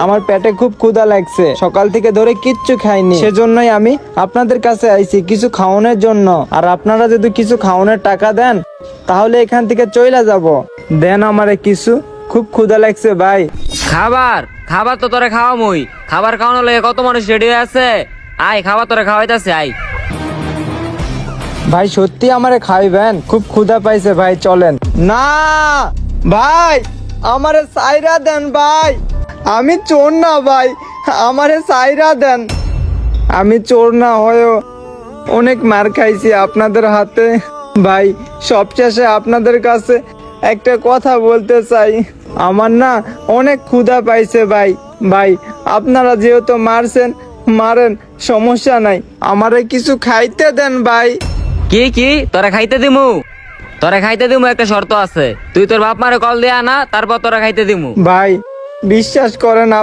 আমার পেটে খুব ক্ষুধা লাগছে, সকাল থেকে ধরে কিচ্ছু খাইনি, সেজন্যই আমি আপনাদের কাছে আইছি কিছু খাওয়ানোর জন্য। আর আপনারা যদি কিছু খাওয়ানোর টাকা দেন তাহলে এখান থেকে চলে যাব। দেন আমারে কিছু, খুব ক্ষুধা লাগছে ভাই। খাবার খাবার তো তোরে খাওয়ামই। খাবার খাওয়ানো লাগে কত মানুষ রেডি হয়ে আছে। আয় খাবার তোরে খাওয়াইতাছে, আয়। ভাই সত্যি আমারে খাইবেন? খুব ক্ষুধা পাইছে ভাই, চলেন। না ভাই, আমারে সাইরা দেন ভাই, আমি চোর না ভাই, আমারে সাইরা দেন। আমি চোর না হয়েও অনেক মার খাইছি আপনাদের হাতে ভাই। সবশেষে আপনাদের কাছে একটা কথা বলতে চাই, আমার না অনেক ক্ষুধা পাইছে ভাই। ভাই আপনারা যেহেতু মারছেন, মারেন, সমস্যা নাই, আমারে কিছু খাইতে দেন ভাই। কি তোরা খাইতে দিমু? তোরা খাইতে দিমু, একটা শর্ত আছে। তুই তোর বাপ মারে কল দেয়া না, তারপর তোরা খাইতে দিমু। ভাই বিশ্বাস করেন